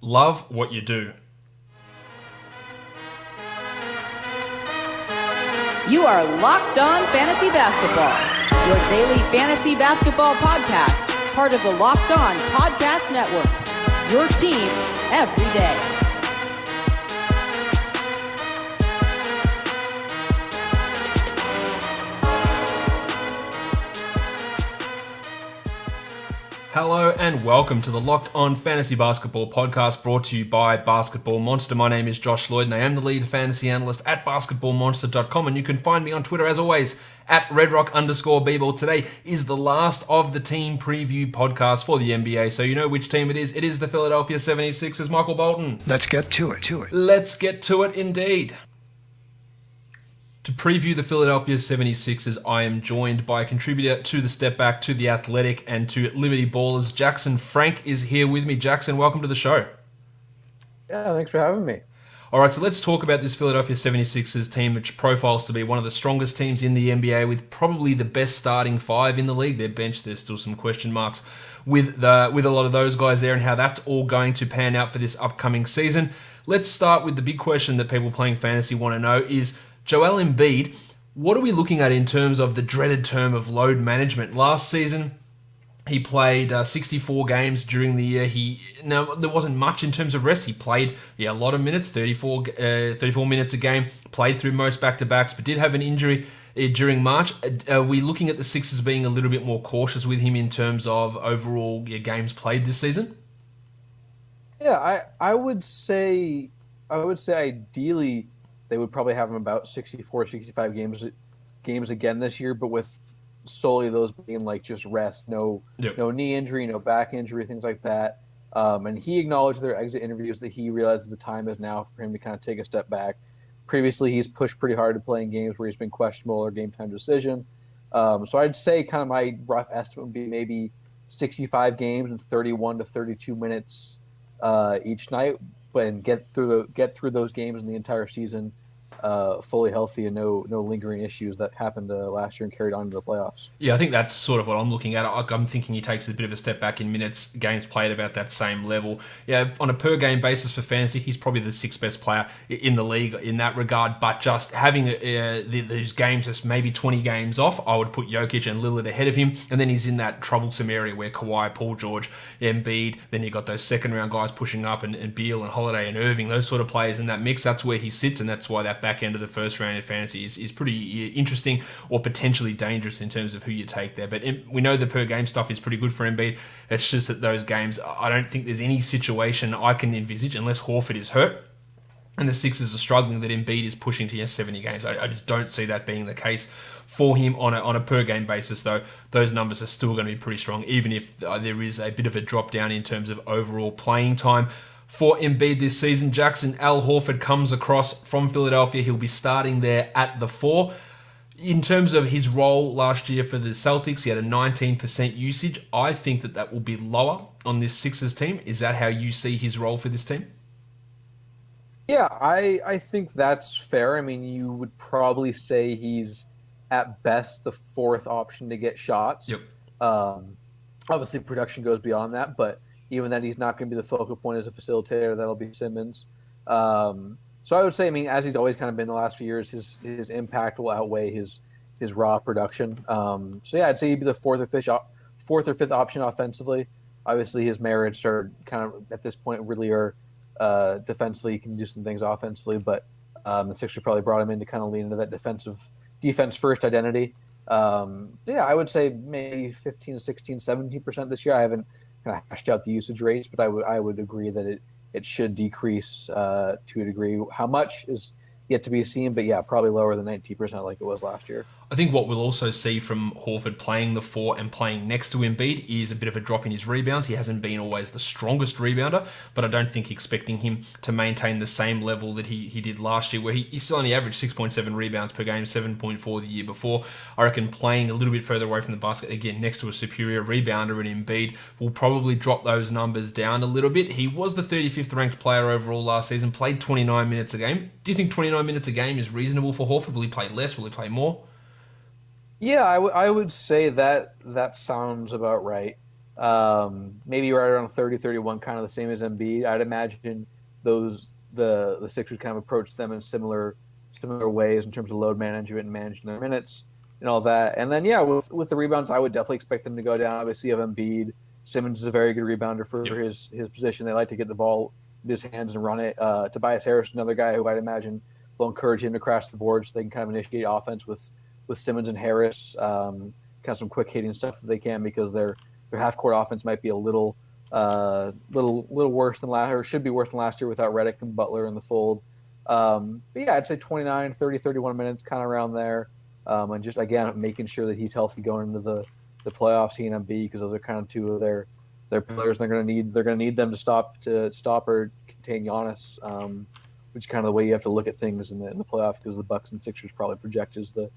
love what you do. You are Locked On Fantasy Basketball, your daily fantasy basketball podcast, part of the Locked On Podcast Network, your team every day. Hello and welcome to the Locked On Fantasy Basketball podcast brought to you by Basketball Monster. My name is Josh Lloyd and I am the lead fantasy analyst at basketballmonster.com, and you can find me on Twitter as always at redrock_bball. Today is the last of the team preview podcast for the NBA, so you know which team it is. It is the Philadelphia 76ers. Michael Bolton. Let's get to it. Let's get to it indeed. To preview the Philadelphia 76ers, I am joined by a contributor to The Step Back, to The Athletic, and to Liberty Ballers. Jackson Frank is here with me. Jackson, welcome to the show. Yeah, thanks for having me. All right, so let's talk about this Philadelphia 76ers team, which profiles to be one of the strongest teams in the NBA with probably the best starting five in the league. Their bench, there's still some question marks with a lot of those guys there and how that's all going to pan out for this upcoming season. Let's start with the big question that people playing fantasy want to know is, Joel Embiid, what are we looking at in terms of the dreaded term of load management? Last season, he played 64 games during the year. Now, there wasn't much in terms of rest. He played a lot of minutes, 34 minutes a game, played through most back-to-backs, but did have an injury during March. Are we looking at the Sixers being a little bit more cautious with him in terms of overall games played this season? Yeah, I would say ideally they would probably have him about 64, 65 games again this year, but with solely those being like just rest, no knee injury, no back injury, things like that. And he acknowledged their exit interviews that he realizes the time is now for him to kind of take a step back. Previously, he's pushed pretty hard to play in games where he's been questionable or game time decision. So I'd say kind of my rough estimate would be maybe 65 games and 31 to 32 minutes each night, and get through those games in the entire season fully healthy and no lingering issues that happened last year and carried on into the playoffs. Yeah, I think that's sort of what I'm looking at. I'm thinking he takes a bit of a step back in minutes, games played about that same level. Yeah, on a per game basis for fantasy, he's probably the sixth best player in the league in that regard. But just having these games, just maybe 20 games off, I would put Jokic and Lillard ahead of him. And then he's in that troublesome area where Kawhi, Paul George, Embiid, then you've got those second round guys pushing up, and Beal and Holiday and Irving, those sort of players in that mix. That's where he sits, and that's why that back end of the first round in fantasy is pretty interesting or potentially dangerous in terms of who you take there. But we know the per game stuff is pretty good for Embiid. It's just that those games, I don't think there's any situation I can envisage, unless Horford is hurt and the Sixers are struggling, that Embiid is pushing to 70 games. I just don't see that being the case for him on a per game basis, though. Those numbers are still going to be pretty strong, even if there is a bit of a drop down in terms of overall playing time. For Embiid this season, Jackson, Al Horford comes across from Philadelphia. He'll be starting there at the 4. In terms of his role last year for the Celtics, he had a 19% usage. I think that will be lower on this Sixers team. Is that how you see his role for this team? Yeah, I think that's fair. I mean, you would probably say he's at best the fourth option to get shots. Yep. Obviously, production goes beyond that, but even then, he's not going to be the focal point as a facilitator. That'll be Simmons. So I would say, I mean, as he's always kind of been the last few years, his impact will outweigh his raw production. So yeah, I'd say he'd be the fourth or fifth option offensively. Obviously, his merits are kind of at this point really are defensively. He can do some things offensively, but the Sixers probably brought him in to kind of lean into that defense first identity. Yeah, I would say maybe 15, 16, 17% this year. I haven't kind of hashed out the usage rates, but I would agree that it should decrease to a degree. How much is yet to be seen, but yeah, probably lower than 19% like it was last year. I think what we'll also see from Horford playing the 4 and playing next to Embiid is a bit of a drop in his rebounds. He hasn't been always the strongest rebounder, but I don't think expecting him to maintain the same level that he did last year, where he still only averaged 6.7 rebounds per game, 7.4 the year before. I reckon playing a little bit further away from the basket, again, next to a superior rebounder in Embiid, will probably drop those numbers down a little bit. He was the 35th ranked player overall last season, played 29 minutes a game. Do you think 29 minutes a game is reasonable for Horford? Will he play less? Will he play more? Yeah, I would say that sounds about right. maybe right around 30, 31, kind of the same as Embiid. I'd imagine the Sixers kind of approach them in similar ways in terms of load management and managing their minutes and all that. And then with the rebounds, I would definitely expect them to go down. Obviously, you have Embiid. Simmons is a very good rebounder for his position. They like to get the ball in his hands and run it. Tobias Harris, another guy who I'd imagine will encourage him to crash the board so they can kind of initiate offense with Simmons and Harris. Kind of some quick hitting stuff that they can, because their half court offense might be a little worse than last, or should be worse than last year without Redick and Butler in the fold. But yeah, I'd say 29, 30, 31 minutes, kind of around there. And just, again, making sure that he's healthy going into the playoffs, he and Embiid, because those are kind of two of their players. They're going to need them to stop or contain Giannis, which is kind of the way you have to look at things in the playoffs, because the Bucks and Sixers probably project as the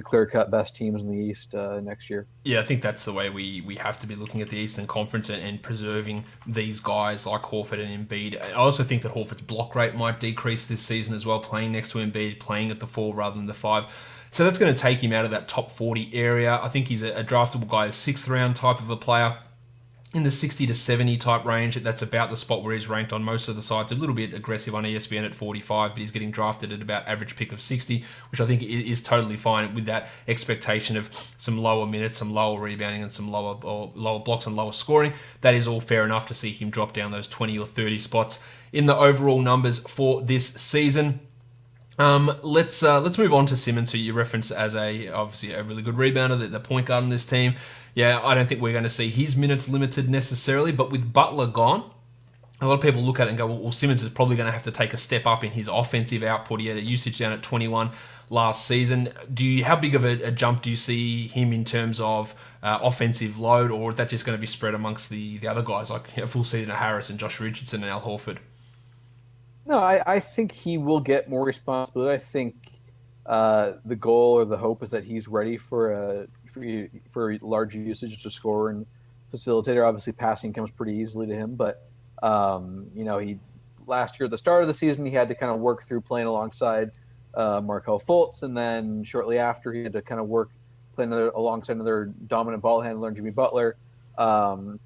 clear-cut best teams in the East next year. Yeah, I think that's the way we have to be looking at the Eastern Conference and preserving these guys like Horford and Embiid. I also think that Horford's block rate might decrease this season as well, playing next to Embiid, playing at the 4 rather than the 5. So that's going to take him out of that top 40 area. I think he's a draftable guy, a 6th round type of a player. In the 60 to 70 type range, that's about the spot where he's ranked on most of the sites. A little bit aggressive on ESPN at 45, but he's getting drafted at about average pick of 60, which I think is totally fine with that expectation of some lower minutes, some lower rebounding, and some lower blocks and lower scoring. That is all fair enough to see him drop down those 20 or 30 spots in the overall numbers for this season. Let's move on to Simmons, who you referenced as obviously a really good rebounder, the point guard on this team. Yeah, I don't think we're going to see his minutes limited necessarily, but with Butler gone, a lot of people look at it and go, well, Simmons is probably going to have to take a step up in his offensive output. He had a usage down at 21 last season. How big of a jump do you see him in terms of offensive load, or is that just going to be spread amongst the other guys, like a full season of Harris and Josh Richardson and Al Horford? No, I think he will get more responsibility. I think the goal or the hope is that he's ready for larger usage to score and facilitator. Obviously, passing comes pretty easily to him, but he last year at the start of the season he had to kind of work through playing alongside Markelle Fultz, and then shortly after he had to kind of work playing alongside another dominant ball handler, Jimmy Butler. I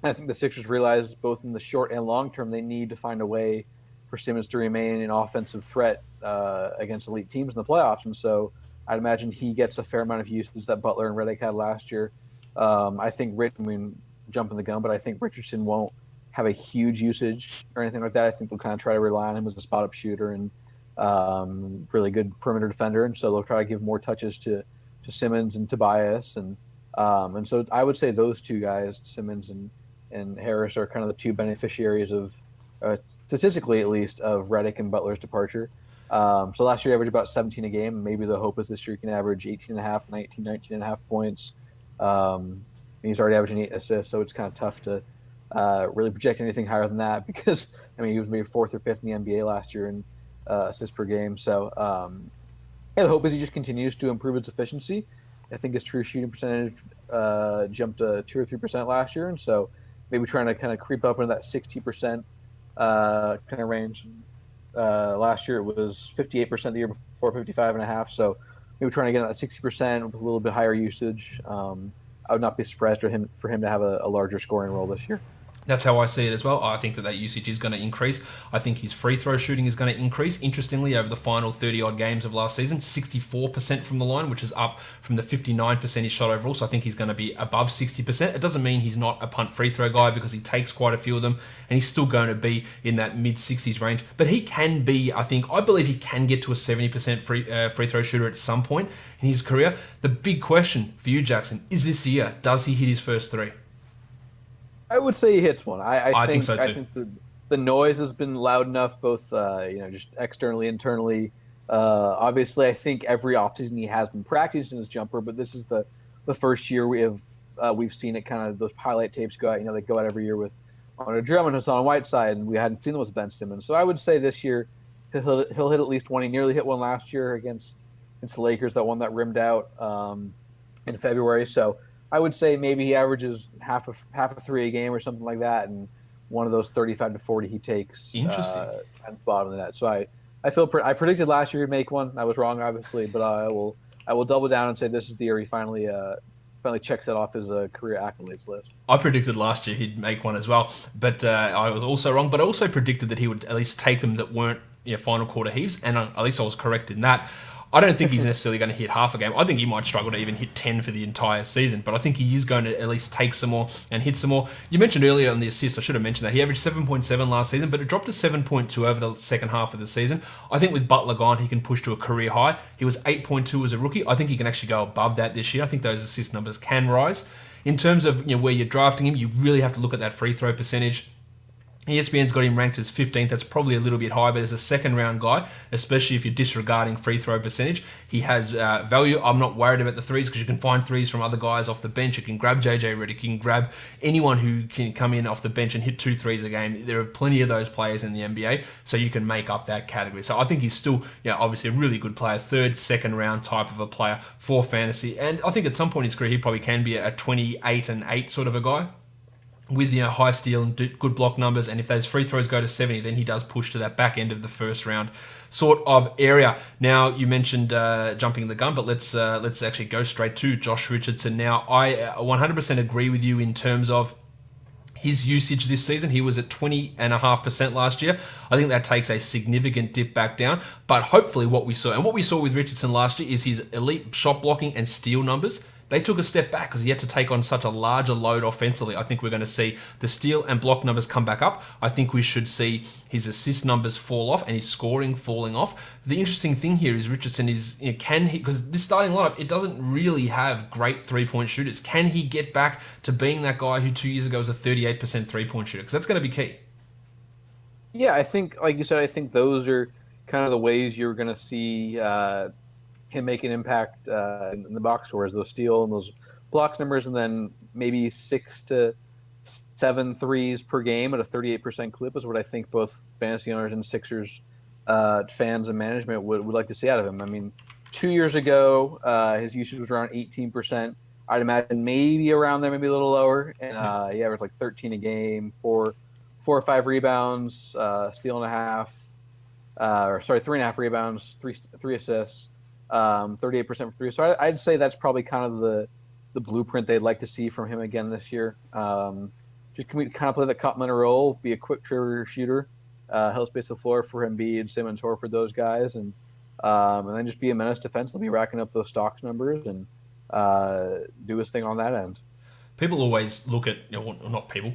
think the Sixers realized both in the short and long term they need to find a way for Simmons to remain an offensive threat against elite teams in the playoffs. And so I'd imagine he gets a fair amount of usage that Butler and Redick had last year. I think jumping the gun, but I think Richardson won't have a huge usage or anything like that. I think they'll kind of try to rely on him as a spot-up shooter and really good perimeter defender. And so they'll try to give more touches to Simmons and Tobias. And so I would say those two guys, Simmons and Harris, are kind of the two beneficiaries of, statistically at least, of Redick and Butler's departure. So last year he averaged about 17 a game. Maybe the hope is this year he can average 18.5, 19.5 points. He's already averaging 8 assists, so it's kind of tough to really project anything higher than that, because he was maybe 4th or 5th in the NBA last year in assists per game. So the hope is he just continues to improve his efficiency. I think his true shooting percentage jumped to 2 or 3% last year, and so maybe trying to kind of creep up into that 60% kind of range. Last year it was 58%, the year before 55.5%. So maybe trying to get that 60% with a little bit higher usage. I would not be surprised for him to have a larger scoring role this year. That's how I see it as well. I think that usage is going to increase. I think his free throw shooting is going to increase. Interestingly, over the final 30-odd games of last season, 64% from the line, which is up from the 59% he shot overall. So I think he's going to be above 60%. It doesn't mean he's not a punt free throw guy, because he takes quite a few of them, and he's still going to be in that mid-60s range. But he can be, I believe he can get to a 70% free throw shooter at some point in his career. The big question for you, Jackson, is this year, does he hit his first three? I would say he hits one. I think so too. I think the noise has been loud enough, both just externally, internally. Obviously, I think every offseason he has been practicing his jumper, but this is the first year we've seen it kind of, those highlight tapes go out. They go out every year with Andre Drummond, Hassan Whiteside, and we hadn't seen them with Ben Simmons. So I would say this year he'll hit at least one. He nearly hit one last year against the Lakers, that one that rimmed out in February. So I would say maybe he averages half a three a game or something like that, and one of those 35 to 40 he takes. Interesting. At the bottom of that. So I predicted last year he'd make one. I was wrong, obviously, but I will double down and say this is the year he finally finally checks that off his career accolades list. I predicted last year he'd make one as well, but I was also wrong. But I also predicted that he would at least take them that weren't final quarter heaves, and at least I was correct in that. I don't think he's necessarily going to hit half a game. I think he might struggle to even hit 10 for the entire season, but I think he is going to at least take some more and hit some more. You mentioned earlier on the assists, I should have mentioned that. He averaged 7.7 last season, but it dropped to 7.2 over the second half of the season. I think with Butler gone, he can push to a career high. He was 8.2 as a rookie. I think he can actually go above that this year. I think those assist numbers can rise. In terms of where you're drafting him, you really have to look at that free throw percentage. ESPN's got him ranked as 15th. That's probably a little bit high, but as a second-round guy, especially if you're disregarding free throw percentage, he has value. I'm not worried about the threes because you can find threes from other guys off the bench. You can grab JJ Redick. You can grab anyone who can come in off the bench and hit 2 threes a game. There are plenty of those players in the NBA, so you can make up that category. So I think he's still, obviously a really good player, third, second-round type of a player for fantasy. And I think at some point in his career, he probably can be a 28-8 sort of a guy, with high steal and good block numbers, and if those free throws go to 70, then he does push to that back end of the first round sort of area. Now, you mentioned jumping the gun, but let's actually go straight to Josh Richardson. Now, I 100% agree with you in terms of his usage this season. He was at 20.5% last year. I think that takes a significant dip back down, but hopefully what we saw with Richardson last year is his elite shot blocking and steal numbers. They took a step back because he had to take on such a larger load offensively. I think we're going to see the steal and block numbers come back up. I think we should see his assist numbers fall off and his scoring falling off. The interesting thing here is Richardson is, can he, because this starting lineup, it doesn't really have great three-point shooters. Can he get back to being that guy who 2 years ago was a 38% three-point shooter? Because that's going to be key. Yeah, I think, like you said, I think those are kind of the ways you're going to see him make an impact in the box scores, those steal and those blocks numbers, and then maybe 6 to 7 threes per game at a 38% clip is what I think both fantasy owners and Sixers fans and management would like to see out of him. I mean, 2 years ago, his usage was around 18%. I'd imagine maybe around there, maybe a little lower. And he averaged like 13 a game, 4 or 5 rebounds, steal and a half, 3.5 rebounds, three assists. 38% for three. So I'd say that's probably kind of the blueprint they'd like to see from him again this year. Just can we kind of play the complementary role, be a quick trigger shooter, help space the floor for Embiid, Simmons, Horford, those guys, and then just be a menace defensively, racking up those stocks numbers and do his thing on that end. People always look at,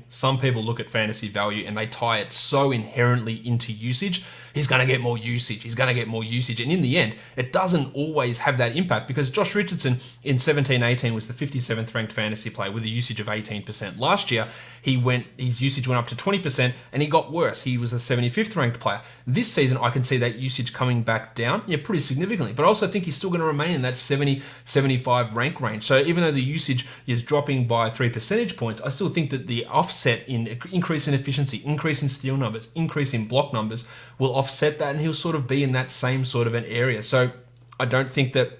some people look at fantasy value and they tie it so inherently into usage. He's going to get more usage. And in the end, it doesn't always have that impact because Josh Richardson in 17-18 was the 57th ranked fantasy player with a usage of 18%. Last year, his usage went up to 20% and he got worse. He was a 75th ranked player. This season, I can see that usage coming back down, pretty significantly. But I also think he's still going to remain in that 70-75 rank range. So even though the usage is dropping by 3 percentage points, I still think that the offset in increase in efficiency, increase in steal numbers, increase in block numbers will offset that, and he'll sort of be in that same sort of an area. So I don't think that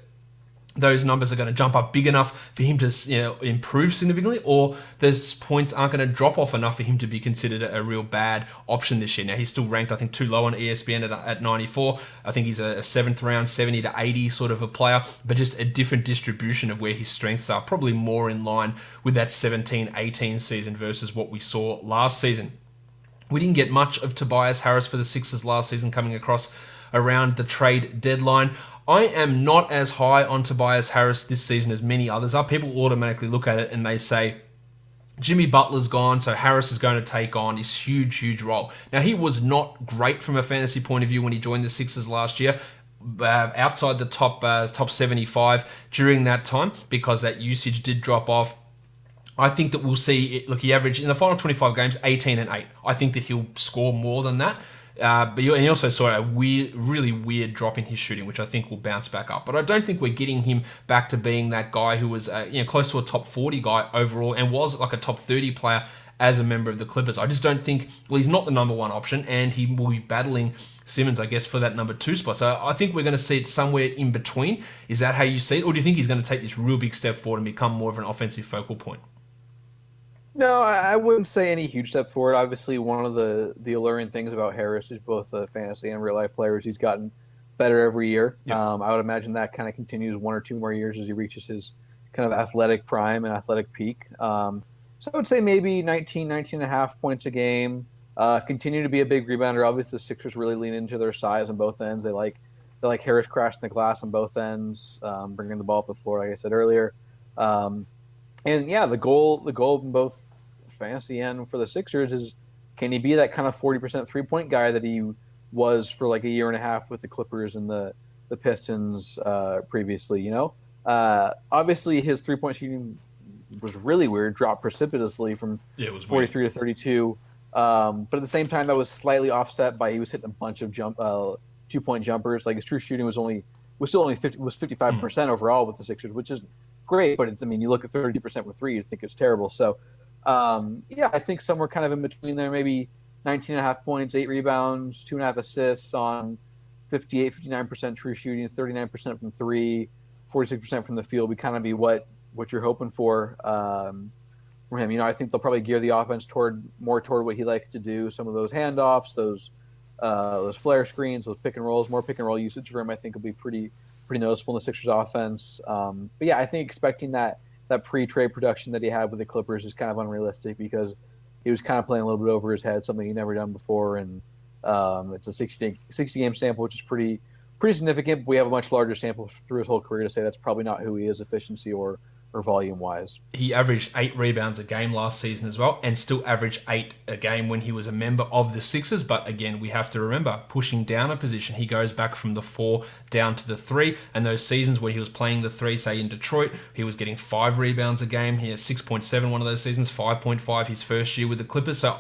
those numbers are going to jump up big enough for him to improve significantly, or those points aren't going to drop off enough for him to be considered a real bad option this year. Now, he's still ranked, I think, too low on ESPN at 94. I think he's a 7th round, 70 to 80 sort of a player, but just a different distribution of where his strengths are, probably more in line with that 17-18 season versus what we saw last season. We didn't get much of Tobias Harris for the Sixers last season coming across around the trade deadline. I am not as high on Tobias Harris this season as many others are. People automatically look at it and they say, Jimmy Butler's gone, so Harris is going to take on this huge role. Now, he was not great from a fantasy point of view when he joined the Sixers last year, outside the top 75 during that time, because that usage did drop off. I think that we'll see, he averaged in the final 25 games, 18 and 8. I think that he'll score more than that. But he also saw a really weird drop in his shooting, which I think will bounce back up. But I don't think we're getting him back to being that guy who was close to a top 40 guy overall and was like a top 30 player as a member of the Clippers. I just don't think, he's not the number one option, and he will be battling Simmons, I guess, for that number 2 spot. So I think we're going to see it somewhere in between. Is that how you see it? Or do you think he's going to take this real big step forward and become more of an offensive focal point? No, I wouldn't say any huge step forward. Obviously, one of the alluring things about Harris is both a fantasy and real-life players. He's gotten better every year. Yep. I would imagine that kind of continues 1 or 2 more years as he reaches his kind of athletic prime and athletic peak. So I would say maybe 19 and a half points a game. Continue to be a big rebounder. Obviously, the Sixers really lean into their size on both ends. They like Harris crashing the glass on both ends, bringing the ball up the floor, like I said earlier. And yeah, the goal in both fantasy and for the Sixers is, can he be that kind of 40% 3-point guy that he was for like a year and a half with the Clippers and the Pistons previously? Obviously his 3-point shooting was really weird, dropped precipitously from it was 43 to 32. But at the same time, that was slightly offset by he was hitting a bunch of 2-point jumpers. Like his true shooting was still only 55% overall with the Sixers, which is great. But you look at 30% with three, you think it's terrible. So I think somewhere kind of in between there, maybe 19 and a half points, 8 rebounds, 2.5 assists on 59% true shooting, 39% from three, 46% from the field. We kind of be what you're hoping for from him. I think they'll probably gear the offense toward what he likes to do. Some of those handoffs, those flare screens, those pick and rolls, more pick and roll usage for him, I think will be pretty noticeable in the Sixers offense. But yeah, I think expecting that pre-trade production that he had with the Clippers is kind of unrealistic because he was kind of playing a little bit over his head, something he'd never done before. And it's a 60-game sample, which is pretty significant. But we have a much larger sample through his whole career to say that's probably not who he is efficiency or volume-wise. He averaged 8 rebounds a game last season as well, and still averaged 8 a game when he was a member of the Sixers. But again, we have to remember, pushing down a position, he goes back from the 4 down to the 3. And those seasons where he was playing the 3, say in Detroit, he was getting 5 rebounds a game. He had 6.7 one of those seasons, 5.5 his first year with the Clippers. So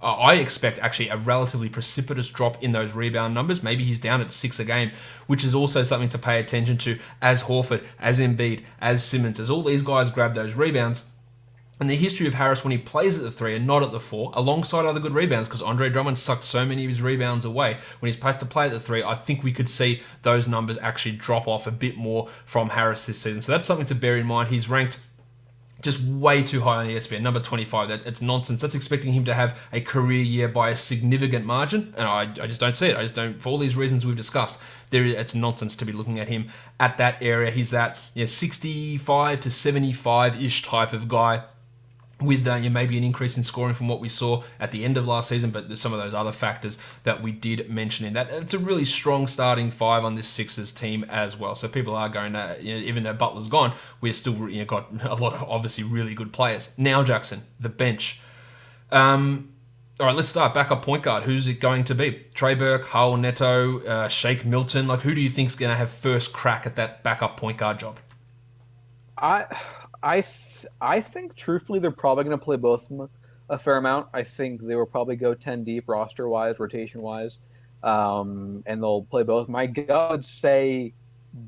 I expect actually a relatively precipitous drop in those rebound numbers. Maybe he's down at 6 a game, which is also something to pay attention to as Horford, as Embiid, as Simmons, as all these guys grab those rebounds. And the history of Harris when he plays at the 3 and not at the 4, alongside other good rebounds, because Andre Drummond sucked so many of his rebounds away. When he's placed to play at the 3, I think we could see those numbers actually drop off a bit more from Harris this season. So that's something to bear in mind. He's ranked just way too high on ESPN, number 25. It's nonsense. That's expecting him to have a career year by a significant margin, and I just don't see it. I just don't, for all these reasons we've discussed. It's nonsense to be looking at him at that area. He's that 65 to 75-ish type of guy, with maybe an increase in scoring from what we saw at the end of last season, but there's some of those other factors that we did mention in that. It's a really strong starting 5 on this Sixers team as well. So people are going to, even though Butler's gone, we've still got a lot of obviously really good players. Now, Jackson, the bench. All right, let's start. Backup point guard. Who's it going to be? Trey Burke, Howell Neto, Shake Milton. Who do you think's going to have first crack at that backup point guard job? I think, truthfully, they're probably going to play both of them a fair amount. I think they will probably go 10 deep roster-wise, rotation-wise, and they'll play both. My gut would say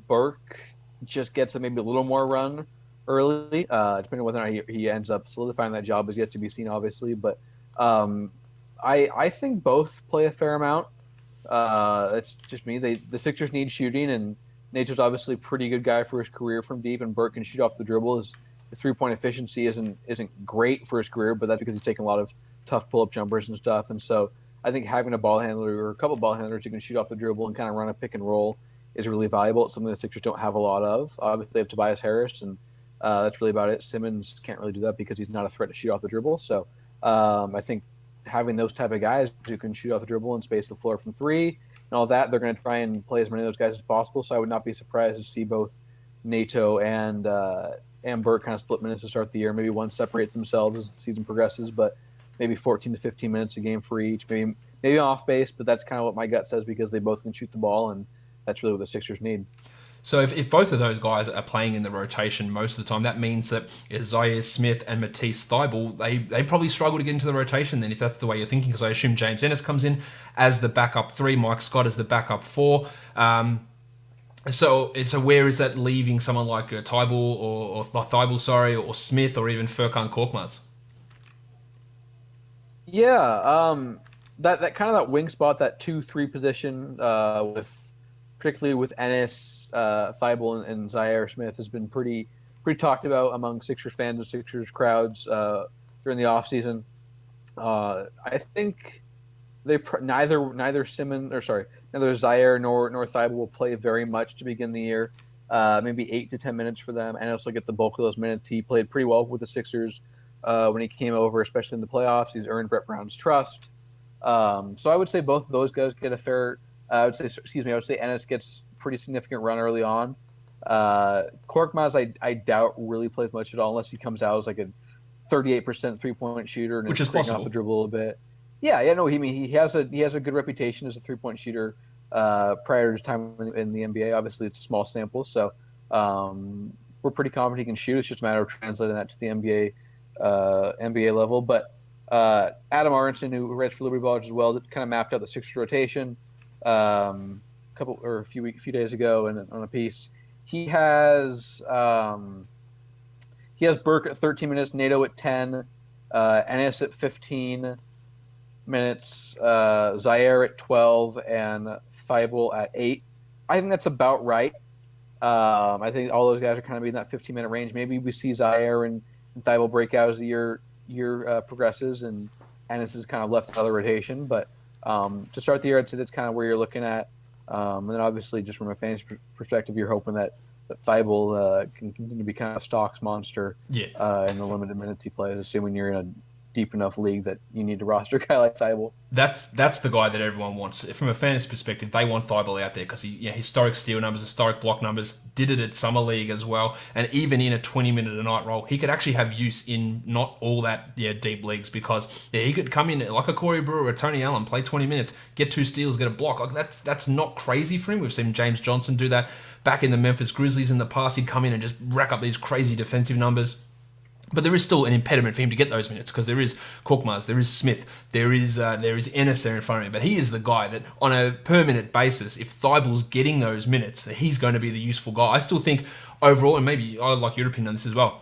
Burke just gets maybe a little more run early, depending on whether or not he ends up solidifying that job is yet to be seen, obviously. But I think both play a fair amount. It's just me. The Sixers need shooting, and Nature's obviously a pretty good guy for his career from deep, and Burke can shoot off the dribble. His 3-point efficiency isn't great for his career, but that's because he's taking a lot of tough pull-up jumpers and stuff. And so I think having a ball handler or a couple of ball handlers who can shoot off the dribble and kind of run a pick and roll is really valuable. It's something the Sixers don't have a lot of. Obviously, they have Tobias Harris, and that's really about it. Simmons can't really do that because he's not a threat to shoot off the dribble. So I think having those type of guys who can shoot off the dribble and space the floor from 3 and all that, they're going to try and play as many of those guys as possible. So I would not be surprised to see both Nato and Burke kind of split minutes to start the year. Maybe one separates themselves as the season progresses, but maybe 14 to 15 minutes a game for each. Maybe off base, but that's kind of what my gut says because they both can shoot the ball, and that's really what the Sixers need. So if both of those guys are playing in the rotation most of the time, that means that Zaire Smith and Matisse Thybulle, they probably struggle to get into the rotation then, if that's the way you're thinking, because I assume James Ennis comes in as the backup 3, Mike Scott as the backup 4. So where is that leaving someone like Thybulle or Smith or even Furkan Korkmaz? Yeah, that kind of that wing spot, that 2-3 position, particularly with Ennis, Thybulle, and Zaire Smith has been pretty talked about among Sixers fans and Sixers crowds during the offseason. I think neither Zaire nor Thybulle will play very much to begin the year. maybe 8 to 10 minutes for them, and also get the bulk of those minutes. He played pretty well with the Sixers when he came over, especially in the playoffs. He's earned Brett Brown's trust. So I would say both of those guys get a fair. I would say Ennis gets pretty significant run early on. Korkmaz, I doubt really plays much at all unless he comes out as like a 38% 3-point shooter and which is possible off the dribble a little bit. Yeah. No, he has a good reputation as a 3-point shooter prior to his time in the NBA. Obviously, it's a small sample, so we're pretty confident he can shoot. It's just a matter of translating that to the NBA level. But Adam Aronson, who writes for Liberty Ballers as well, that kind of mapped out the Sixers rotation a few days ago, and on a piece, he has Burke at 13 minutes, Nato at 10, Ennis at 15 minutes, Zaire at 12, and Thibault at 8. I think that's about right. I think all those guys are kind of in that 15-minute range. Maybe we see Zaire and Thibault break out as the year progresses, and Ennis is kind of left out of the rotation. But to start the year, I'd say that's kind of where you're looking at. And then obviously, just from a fantasy perspective, you're hoping that Thibault can continue to be kind of a stocks monster in the limited minutes he plays, assuming you're in a deep enough league that you need to roster a guy like Thibault. That's the guy that everyone wants. From a fantasy perspective, they want Thibault out there because he, historic steal numbers, historic block numbers, did it at Summer League as well. And even in a 20-minute a night role, he could actually have use in not all that deep leagues because he could come in like a Corey Brewer or Tony Allen, play 20 minutes, get 2 steals, get a block. Like that's not crazy for him. We've seen James Johnson do that back in the Memphis Grizzlies in the past. He'd come in and just rack up these crazy defensive numbers. But there is still an impediment for him to get those minutes because there is Korkmaz, there is Smith, there is Ennis there in front of him. But he is the guy that on a per minute basis, if Thibault's getting those minutes, that he's going to be the useful guy. I still think overall, and maybe I'd like your opinion on this as well,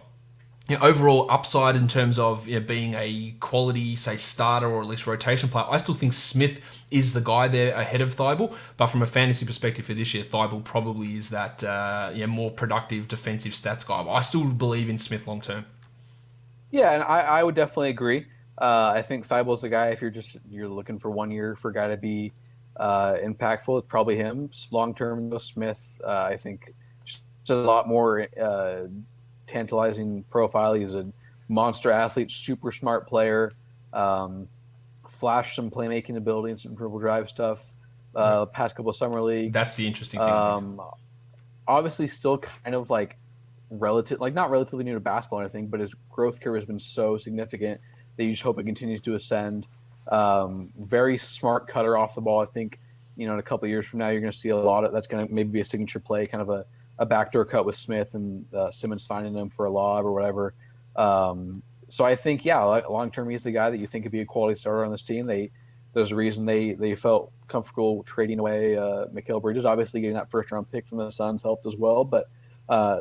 overall upside in terms of being a quality, say, starter or at least rotation player, I still think Smith is the guy there ahead of Thibault. But from a fantasy perspective for this year, Thibault probably is that more productive defensive stats guy. But I still believe in Smith long term. Yeah, and I would definitely agree. I think Thibault's the guy. If you're looking for 1 year for a guy to be impactful, it's probably him. Long term, though, Smith, I think, just a lot more tantalizing profile. He's a monster athlete, super smart player. Flashed some playmaking ability and some dribble drive stuff. Past couple of summer league. That's the interesting thing. Obviously, still kind of like not relatively new to basketball or anything, but his growth curve has been so significant that you just hope it continues to ascend. Very smart cutter off the ball. I think, in a couple of years from now, you're going to see a lot of that's going to maybe be a signature play, kind of a backdoor cut with Smith and Simmons finding him for a lob or whatever. So I think, long term, he's the guy that you think could be a quality starter on this team. There's a reason they felt comfortable trading away Mikal Bridges. Obviously, getting that first round pick from the Suns helped as well, but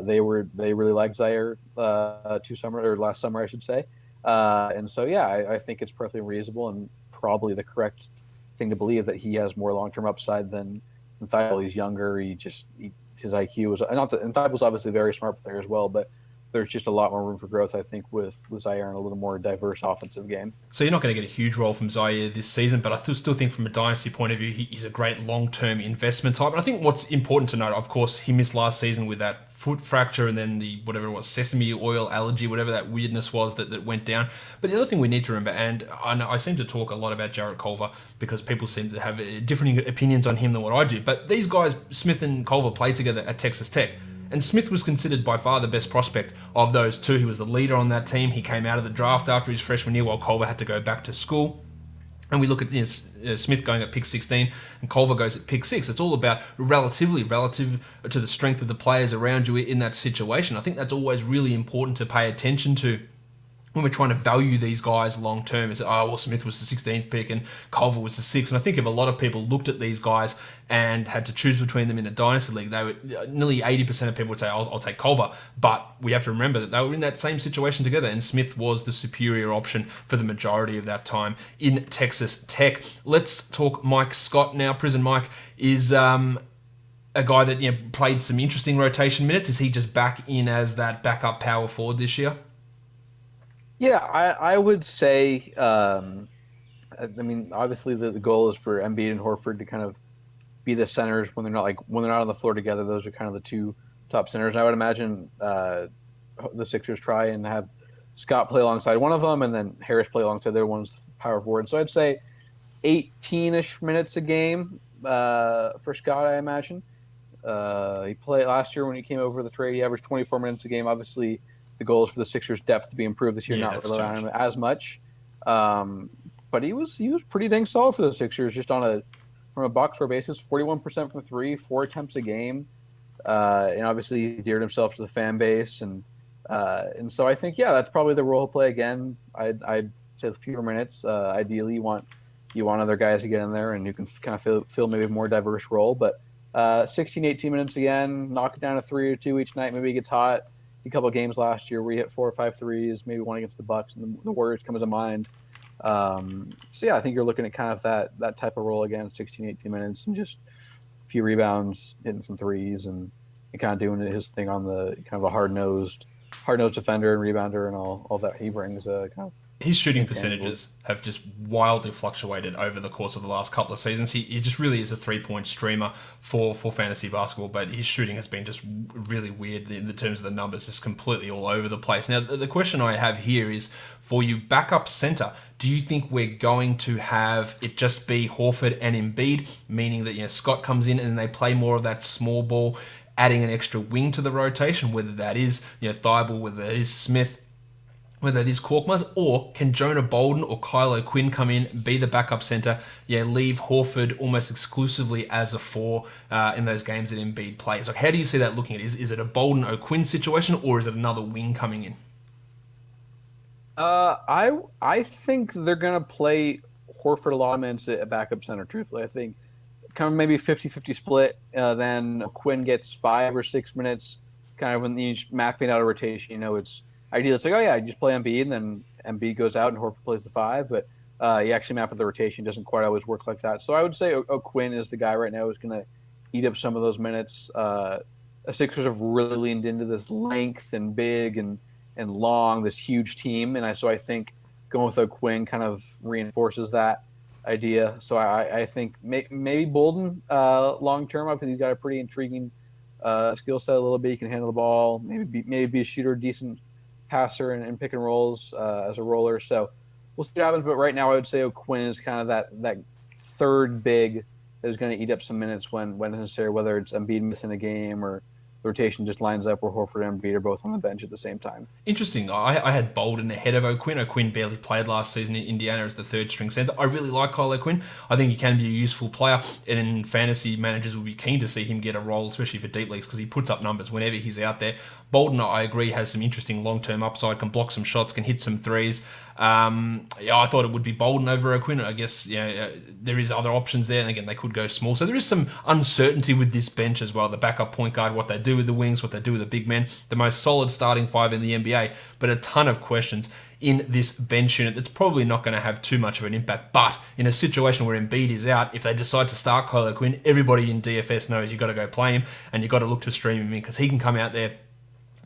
they really liked Zaire last summer, I should say. And so, I think it's perfectly reasonable and probably the correct thing to believe that he has more long-term upside than Thibault. He's younger. His IQ was not that, and Thibault's obviously a very smart player as well, but there's just a lot more room for growth, I think, with Zaire and a little more diverse offensive game. So you're not going to get a huge role from Zaire this season, but I still think from a dynasty point of view, he's a great long-term investment type. And I think what's important to note, of course, he missed last season with that foot fracture and then the whatever it was, sesame oil allergy, whatever that weirdness was that went down. But the other thing we need to remember, and I seem to talk a lot about Jarrett Culver because people seem to have different opinions on him than what I do. But these guys, Smith and Culver, played together at Texas Tech. And Smith was considered by far the best prospect of those two. He was the leader on that team. He came out of the draft after his freshman year while Culver had to go back to school. And we look at Smith going at pick 16 and Culver goes at pick 6. It's all about relative to the strength of the players around you in that situation. I think that's always really important to pay attention to when we're trying to value these guys long term. Is Smith was the 16th pick and Culver was the 6th. And I think if a lot of people looked at these guys and had to choose between them in a dynasty league, they would nearly 80% of people would say, I'll take Culver. But we have to remember that they were in that same situation together, and Smith was the superior option for the majority of that time in Texas Tech. Let's talk Mike Scott now. Prison Mike is a guy that played some interesting rotation minutes. Is he just back in as that backup power forward this year? Yeah, I would say, obviously the goal is for Embiid and Horford to kind of be the centers when they're not on the floor together. Those are kind of the two top centers. And I would imagine the Sixers try and have Scott play alongside one of them, and then Harris play alongside the other one's power forward. So I'd say 18-ish minutes a game for Scott, I imagine. He played last year when he came over the trade. He averaged 24 minutes a game. Obviously, the goal is for the Sixers' depth to be improved this year, not rely on him as much. But he was pretty dang solid for the Sixers, just from a box score basis, 41% from three, 4 attempts a game. And obviously, he endeared himself to the fan base, and so I think that's probably the role he'll play again. I'd say fewer minutes. Ideally, you want other guys to get in there, and you can kind of fill maybe a more diverse role. But 16, 18 minutes again, knock it down to 3 or 2 each night. Maybe he gets hot. A couple of games last year where he hit 4 or 5 threes, maybe one against the Bucks, and the Warriors come to mind. So I think you're looking at kind of that type of role again, 16, 18 minutes, and just a few rebounds, hitting some threes, and kind of doing his thing on the kind of a hard-nosed defender and rebounder and all that he brings. Kind of his shooting percentages have just wildly fluctuated over the course of the last couple of seasons. He just really is a three-point streamer for fantasy basketball, but his shooting has been just really weird in the terms of the numbers, just completely all over the place. Now, the question I have here is, for you backup center, do you think we're going to have it just be Horford and Embiid, meaning that Scott comes in and they play more of that small ball, adding an extra wing to the rotation, whether that is Thibault, whether that is Smith, whether it is Korkmaz, or can Jonah Bolden or Kylo Quinn come in, be the backup center, leave Horford almost exclusively as a 4 in those games that Embiid plays? Like, how do you see that looking at? Is it a Bolden or Quinn situation, or is it another wing coming in? I think they're gonna play Horford a lot of minutes at backup center. Truthfully, I think kind of maybe 50-50 split. Then Quinn gets 5 or 6 minutes, kind of when you're mapping out a rotation. It's ideally, it's like, you just play Embiid, and then Embiid goes out and Horford plays the 5. But you actually map out the rotation. Doesn't quite always work like that. So I would say Quinn is the guy right now who's going to eat up some of those minutes. The Sixers have really leaned into this length and big and long, this huge team. And so I think going with Quinn kind of reinforces that idea. So I think maybe Bolden long-term, I think he's got a pretty intriguing skill set a little bit. He can handle the ball, maybe be a shooter, decent passer and pick and rolls as a roller. So we'll see what happens. But right now I would say Quinn is kind of that third big that is going to eat up some minutes when necessary, whether it's Embiid missing a game or the rotation just lines up where Horford and Embiid are both on the bench at the same time. Interesting. I had Bolden ahead of O'Quinn. O'Quinn barely played last season in Indiana as the third string center. I really like Kyle O'Quinn. I think he can be a useful player, and fantasy managers will be keen to see him get a role, especially for deep leagues, because he puts up numbers whenever he's out there. Bolden, I agree, has some interesting long-term upside, can block some shots, can hit some threes. I thought it would be Bolden over O'Quinn. I guess there is other options there, and again, they could go small. So there is some uncertainty with this bench as well. The backup point guard, what they do with the wings, what they do with the big men, the most solid starting 5 in the NBA, but a ton of questions in this bench unit that's probably not going to have too much of an impact. But in a situation where Embiid is out, if they decide to start Kyle O'Quinn, everybody in DFS knows you've got to go play him, and you've got to look to stream him in, because he can come out there,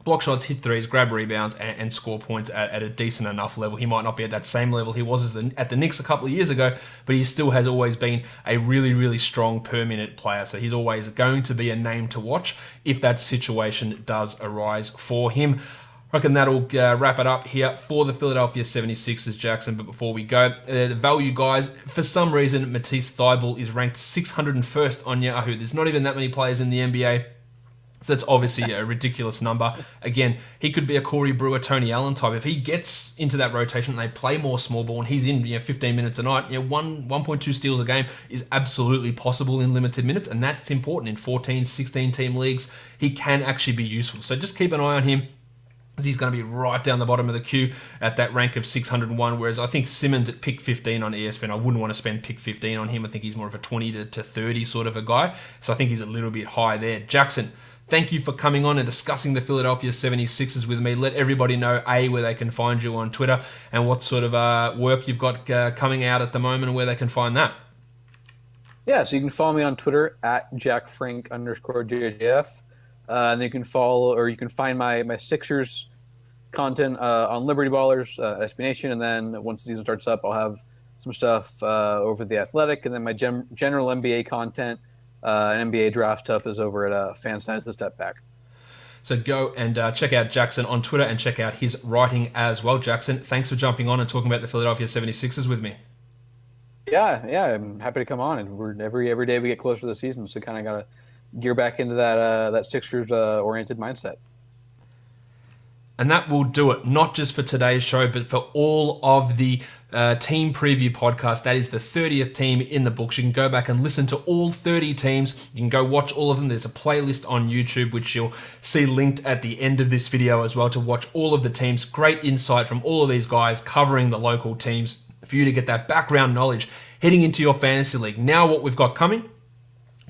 block shots, hit threes, grab rebounds, and score points at a decent enough level. He might not be at that same level he was at the Knicks a couple of years ago, but he still has always been a really, really strong per-minute player. So he's always going to be a name to watch if that situation does arise for him. I reckon that'll wrap it up here for the Philadelphia 76ers, Jackson. But before we go, the value guys, for some reason, Matisse Thybulle is ranked 601st on Yahoo. There's not even that many players in the NBA. So that's obviously a ridiculous number. Again, he could be a Corey Brewer, Tony Allen type. If he gets into that rotation and they play more small ball and he's in 15 minutes a night, 1.2 steals a game is absolutely possible in limited minutes, and that's important in 14, 16 team leagues. He can actually be useful. So just keep an eye on him, as he's going to be right down the bottom of the queue at that rank of 601, whereas I think Simmons at pick 15 on ESPN, I wouldn't want to spend pick 15 on him. I think he's more of a 20 to 30 sort of a guy. So I think he's a little bit high there. Jackson, thank you for coming on and discussing the Philadelphia 76ers with me. Let everybody know, where they can find you on Twitter and what sort of work you've got coming out at the moment and where they can find that. Yeah, so you can follow me on Twitter at JackFrank_JJF. And you can follow, or you can find my Sixers content on Liberty Ballers, SB Nation, and then once the season starts up, I'll have some stuff over The Athletic, and then my general NBA content and NBA draft stuff is over at Fan Science The Step Back. So go and check out Jackson on Twitter and check out his writing as well. Jackson, thanks for jumping on and talking about the Philadelphia 76ers with me. Yeah, I'm happy to come on, and we're every day we get closer to the season, so kind of got to gear back into that Sixers oriented mindset. And that will do it, not just for today's show, but for all of the team preview podcasts. That is the 30th team in the books. You can go back and listen to all 30 teams. You can go watch all of them. There's a playlist on YouTube, which you'll see linked at the end of this video as well, to watch all of the teams. Great insight from all of these guys covering the local teams for you to get that background knowledge heading into your fantasy league. Now what we've got coming: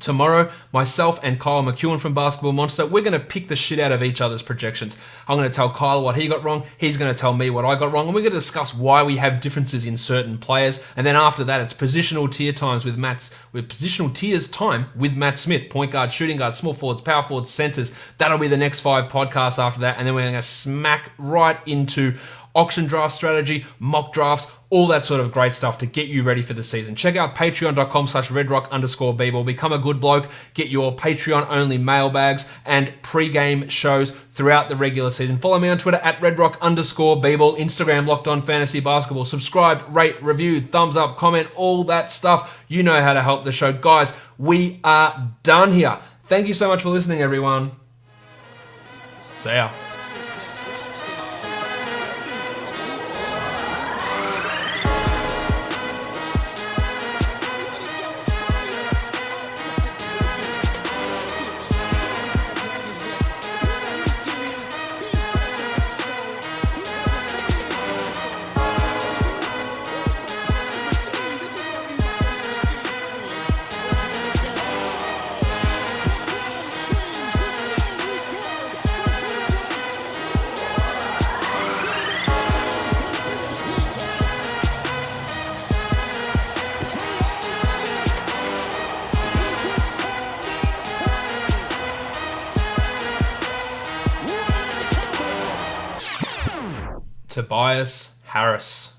tomorrow, myself and Kyle McEwen from Basketball Monster, we're going to pick the shit out of each other's projections. I'm going to tell Kyle what he got wrong. He's going to tell me what I got wrong. And we're going to discuss why we have differences in certain players. And then after that, it's positional tier times with positional tiers time with Matt Smith. Point guard, shooting guard, small forwards, power forwards, centers. That'll be the next 5 podcasts after that. And then we're going to smack right into auction draft strategy, mock drafts, all that sort of great stuff to get you ready for the season. Check out patreon.com/redrock_bball. Become a good bloke. Get your Patreon-only mailbags and pre-game shows throughout the regular season. Follow me on Twitter at redrock_bball, Instagram Locked On Fantasy Basketball. Subscribe, rate, review, thumbs up, comment, all that stuff. You know how to help the show. Guys, we are done here. Thank you so much for listening, everyone. See ya. Tobias Harris.